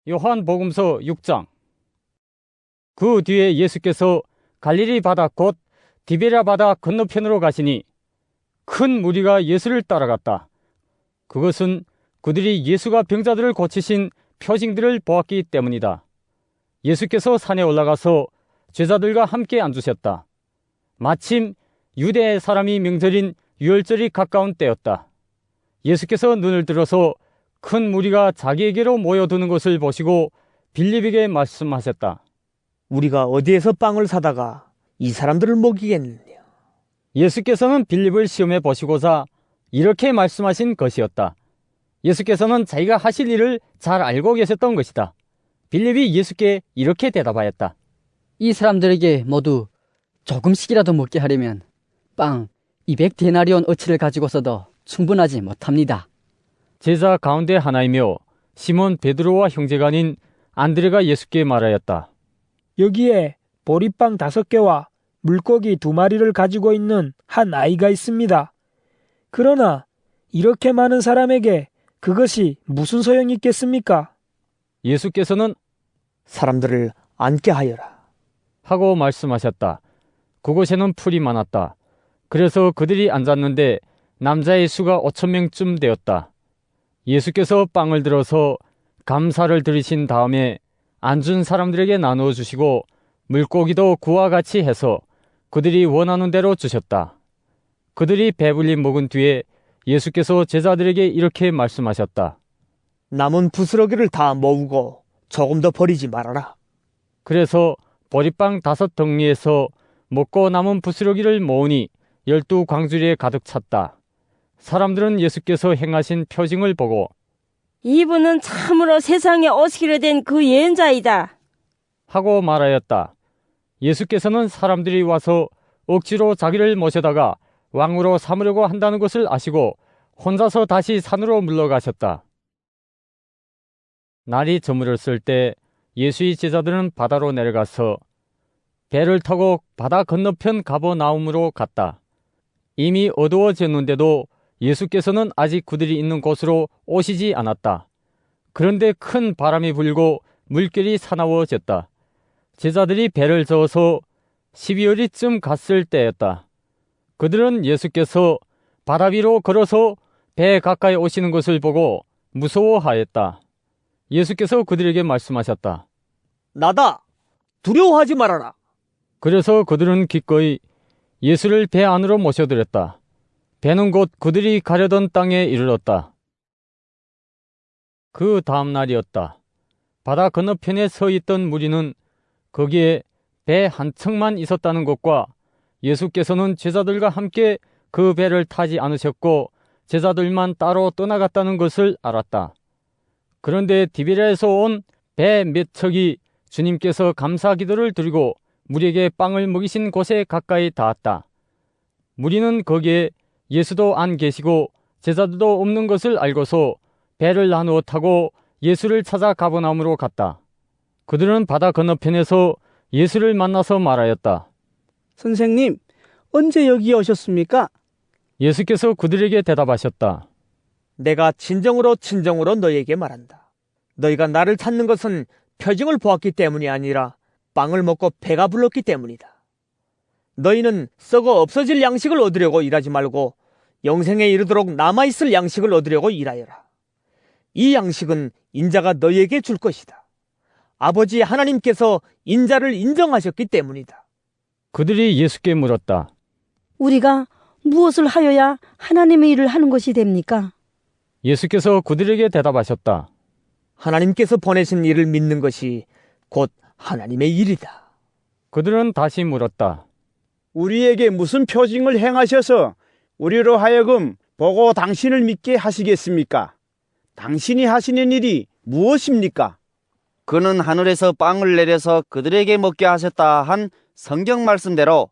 요한복음서 6장. 그 뒤에 예수께서 갈릴리 바다 곧 디베랴 바다 건너편으로 가시니 큰 무리가 예수를 따라갔다. 그것은 그들이 예수가 병자들을 고치신 표징들을 보았기 때문이다. 예수께서 산에 올라가서 제자들과 함께 앉으셨다. 마침 유대 사람이 명절인 유월절이 가까운 때였다. 예수께서 눈을 들어서 큰 무리가 자기에게로 모여드는 것을 보시고 빌립에게 말씀하셨다. 우리가 어디에서 빵을 사다가 이 사람들을 먹이겠느냐? 예수께서는 빌립을 시험해 보시고자 이렇게 말씀하신 것이었다. 예수께서는 자기가 하실 일을 잘 알고 계셨던 것이다. 빌립이 예수께 이렇게 대답하였다. 이 사람들에게 모두 조금씩이라도 먹게 하려면 빵 200데나리온 어치를 가지고서도 충분하지 못합니다. 제자 가운데 하나이며 시몬 베드로와 형제가 아닌 안드레가 예수께 말하였다. 여기에 보리빵 5개와 물고기 2마리를 가지고 있는 한 아이가 있습니다. 그러나 이렇게 많은 사람에게 그것이 무슨 소용이 있겠습니까? 예수께서는 사람들을 앉게 하여라 하고 말씀하셨다. 그곳에는 풀이 많았다. 그래서 그들이 앉았는데 남자의 수가 5,000명쯤 되었다. 예수께서 빵을 들어서 감사를 드리신 다음에 앉은 사람들에게 나누어 주시고 물고기도 그와 같이 해서 그들이 원하는 대로 주셨다. 그들이 배불리 먹은 뒤에 예수께서 제자들에게 이렇게 말씀하셨다. 남은 부스러기를 다 모으고 조금 더 버리지 말아라. 그래서 보리빵 5덩이에서 먹고 남은 부스러기를 모으니 12광주리에 가득 찼다. 사람들은 예수께서 행하신 표징을 보고 이분은 참으로 세상에 오시기로 된 그 예언자이다 하고 말하였다. 예수께서는 사람들이 와서 억지로 자기를 모셔다가 왕으로 삼으려고 한다는 것을 아시고 혼자서 다시 산으로 물러가셨다. 날이 저물었을 때 예수의 제자들은 바다로 내려가서 배를 타고 바다 건너편 가버나움으로 갔다. 이미 어두워졌는데도 예수께서는 아직 그들이 있는 곳으로 오시지 않았다. 그런데 큰 바람이 불고 물결이 사나워졌다. 제자들이 배를 저어서 12월이쯤 갔을 때였다. 그들은 예수께서 바다 위로 걸어서 배 가까이 오시는 것을 보고 무서워하였다. 예수께서 그들에게 말씀하셨다. 나다! 두려워하지 말아라. 그래서 그들은 기꺼이 예수를 배 안으로 모셔들였다. 배는 곧 그들이 가려던 땅에 이르렀다. 그 다음 날이었다. 바다 건너편에 서 있던 무리는 거기에 배 한 척만 있었다는 것과 예수께서는 제자들과 함께 그 배를 타지 않으셨고 제자들만 따로 떠나갔다는 것을 알았다. 그런데 디베랴에서 온 배 몇 척이 주님께서 감사 기도를 드리고 무리에게 빵을 먹이신 곳에 가까이 닿았다. 무리는 거기에 예수도 안 계시고 제자들도 없는 것을 알고서 배를 나누어 타고 예수를 찾아 가버나움으로 갔다. 그들은 바다 건너편에서 예수를 만나서 말하였다. 선생님, 언제 여기에 오셨습니까? 예수께서 그들에게 대답하셨다. 내가 진정으로 너희에게 말한다. 너희가 나를 찾는 것은 표징을 보았기 때문이 아니라 빵을 먹고 배가 불렀기 때문이다. 너희는 썩어 없어질 양식을 얻으려고 일하지 말고 영생에 이르도록 남아있을 양식을 얻으려고 일하여라. 이 양식은 인자가 너희에게 줄 것이다. 아버지 하나님께서 인자를 인정하셨기 때문이다. 그들이 예수께 물었다. 우리가 무엇을 하여야 하나님의 일을 하는 것이 됩니까? 예수께서 그들에게 대답하셨다. 하나님께서 보내신 일을 믿는 것이 곧 하나님의 일이다. 그들은 다시 물었다. 우리에게 무슨 표징을 행하셔서 우리로 하여금 보고 당신을 믿게 하시겠습니까? 당신이 하시는 일이 무엇입니까? 그는 하늘에서 빵을 내려서 그들에게 먹게 하셨다 한 성경 말씀대로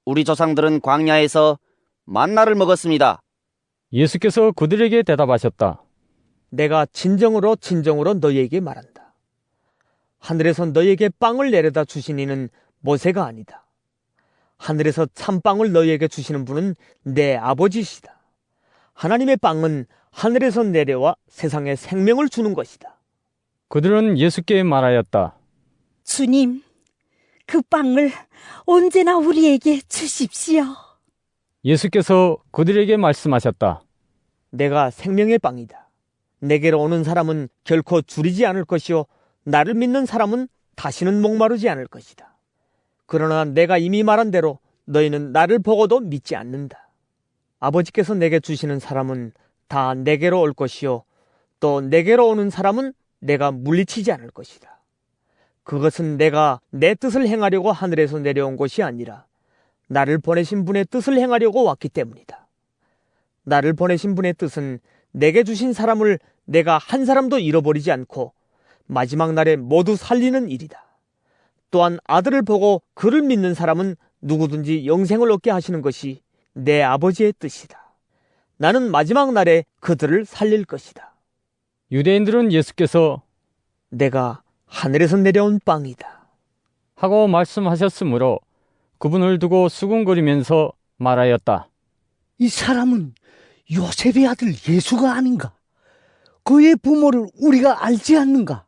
우리 조상들은 광야에서 만나를 먹었습니다. 예수께서 그들에게 대답하셨다. 내가 진정으로 너희에게 말한다. 하늘에서 너희에게 빵을 내려다 주신 이는 모세가 아니다. 하늘에서 참빵을 너희에게 주시는 분은 내 아버지시다. 하나님의 빵은 하늘에서 내려와 세상에 생명을 주는 것이다. 그들은 예수께 말하였다. 주님, 그 빵을 언제나 우리에게 주십시오. 예수께서 그들에게 말씀하셨다. 내가 생명의 빵이다. 내게로 오는 사람은 결코 줄이지 않을 것이요 나를 믿는 사람은 다시는 목마르지 않을 것이다. 그러나 내가 이미 말한 대로 너희는 나를 보고도 믿지 않는다. 아버지께서 내게 주시는 사람은 다 내게로 올 것이요 또 내게로 오는 사람은 내가 물리치지 않을 것이다. 그것은 내가 내 뜻을 행하려고 하늘에서 내려온 것이 아니라 나를 보내신 분의 뜻을 행하려고 왔기 때문이다. 나를 보내신 분의 뜻은 내게 주신 사람을 내가 한 사람도 잃어버리지 않고 마지막 날에 모두 살리는 일이다. 또한 아들을 보고 그를 믿는 사람은 누구든지 영생을 얻게 하시는 것이 내 아버지의 뜻이다. 나는 마지막 날에 그들을 살릴 것이다. 유대인들은 예수께서 내가 하늘에서 내려온 빵이다 하고 말씀하셨으므로 그분을 두고 수군거리면서 말하였다. 이 사람은 요셉의 아들 예수가 아닌가? 그의 부모를 우리가 알지 않는가?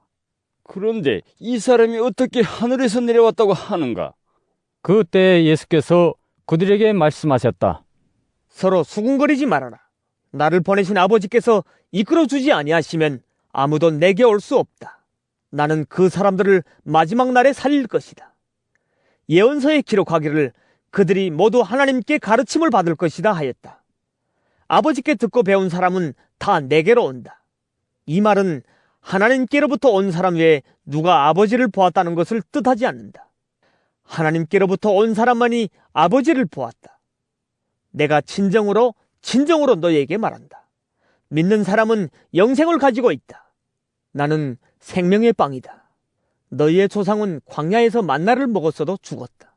그런데 이 사람이 어떻게 하늘에서 내려왔다고 하는가? 그때 예수께서 그들에게 말씀하셨다. 서로 수군거리지 말아라. 나를 보내신 아버지께서 이끌어주지 아니하시면 아무도 내게 올 수 없다. 나는 그 사람들을 마지막 날에 살릴 것이다. 예언서에 기록하기를 그들이 모두 하나님께 가르침을 받을 것이다 하였다. 아버지께 듣고 배운 사람은 다 내게로 온다. 이 말은 하나님께로부터 온 사람 외에 누가 아버지를 보았다는 것을 뜻하지 않는다. 하나님께로부터 온 사람만이 아버지를 보았다. 내가 진정으로 너희에게 말한다. 믿는 사람은 영생을 가지고 있다. 나는 생명의 빵이다. 너희의 조상은 광야에서 만나를 먹었어도 죽었다.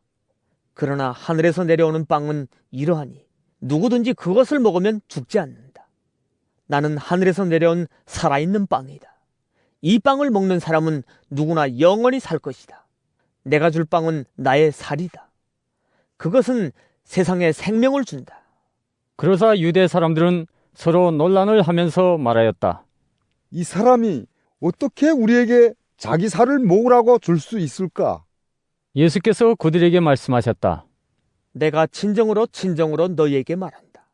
그러나 하늘에서 내려오는 빵은 이러하니 누구든지 그것을 먹으면 죽지 않는다. 나는 하늘에서 내려온 살아있는 빵이다. 이 빵을 먹는 사람은 누구나 영원히 살 것이다. 내가 줄 빵은 나의 살이다. 그것은 세상에 생명을 준다. 그러자 유대 사람들은 서로 논란을 하면서 말하였다. 이 사람이 어떻게 우리에게 자기 살을 먹으라고 줄 수 있을까? 예수께서 그들에게 말씀하셨다. 내가 진정으로 너희에게 말한다.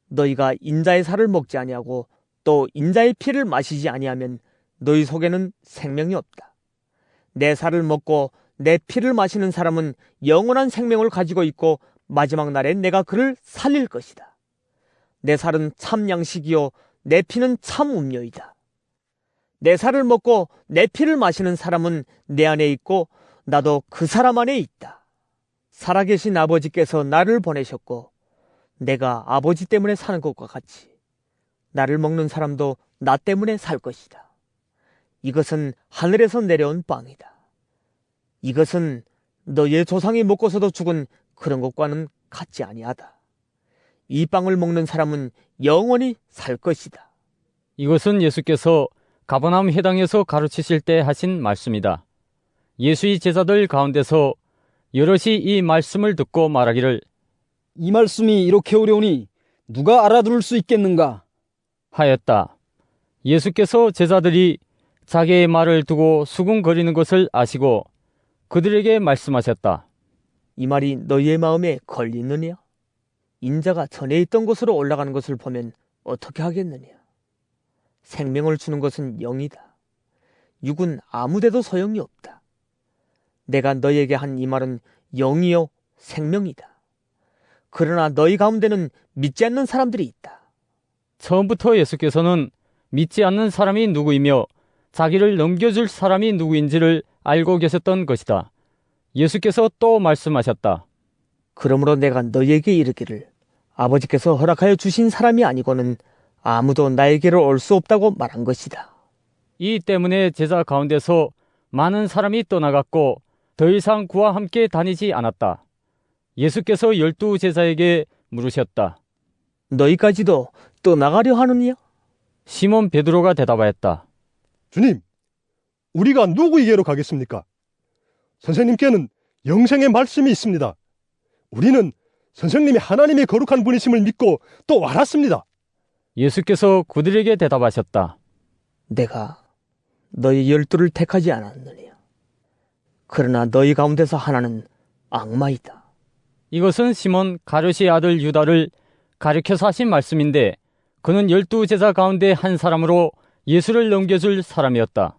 너희가 인자의 살을 먹지 아니하고 또 인자의 피를 마시지 아니하면 너희 속에는 생명이 없다. 내 살을 먹고 내 피를 마시는 사람은 영원한 생명을 가지고 있고 마지막 날에 내가 그를 살릴 것이다. 내 살은 참 양식이요 내 피는 참 음료이다. 내 살을 먹고 내 피를 마시는 사람은 내 안에 있고 나도 그 사람 안에 있다. 살아계신 아버지께서 나를 보내셨고 내가 아버지 때문에 사는 것과 같이 나를 먹는 사람도 나 때문에 살 것이다. 이것은 하늘에서 내려온 빵이다. 이것은 너희의 조상이 먹고서도 죽은 그런 것과는 같지 아니하다. 이 빵을 먹는 사람은 영원히 살 것이다. 이것은 예수께서 가버나움 회당에서 가르치실 때 하신 말씀이다. 예수의 제자들 가운데서 여럿이 이 말씀을 듣고 말하기를 이 말씀이 이렇게 어려우니 누가 알아들을 수 있겠는가? 하였다. 예수께서 제자들이 자기의 말을 두고 수군거리는 것을 아시고 그들에게 말씀하셨다. 이 말이 너희의 마음에 걸리느냐? 인자가 전에 있던 곳으로 올라가는 것을 보면 어떻게 하겠느냐? 생명을 주는 것은 영이다. 육은 아무데도 소용이 없다. 내가 너희에게 한 이 말은 영이요 생명이다. 그러나 너희 가운데는 믿지 않는 사람들이 있다. 처음부터 예수께서는 믿지 않는 사람이 누구이며 자기를 넘겨줄 사람이 누구인지를 알고 계셨던 것이다. 예수께서 또 말씀하셨다. 그러므로 내가 너희에게 이르기를 아버지께서 허락하여 주신 사람이 아니고는 아무도 나에게로 올 수 없다고 말한 것이다. 이 때문에 제자 가운데서 많은 사람이 떠나갔고 더 이상 그와 함께 다니지 않았다. 예수께서 12 제자에게 물으셨다. 너희까지도 떠나가려 하느냐? 시몬 베드로가 대답하였다. 주님, 우리가 누구에게로 가겠습니까? 선생님께는 영생의 말씀이 있습니다. 우리는 선생님이 하나님의 거룩한 분이심을 믿고 또 알았습니다. 예수께서 그들에게 대답하셨다. 내가 너희 12를 택하지 않았느냐? 그러나 너희 가운데서 하나는 악마이다. 이것은 시몬 가룟의 아들 유다를 가리켜서 하신 말씀인데 그는 12 제자 가운데 한 사람으로 예수를 넘겨줄 사람이었다.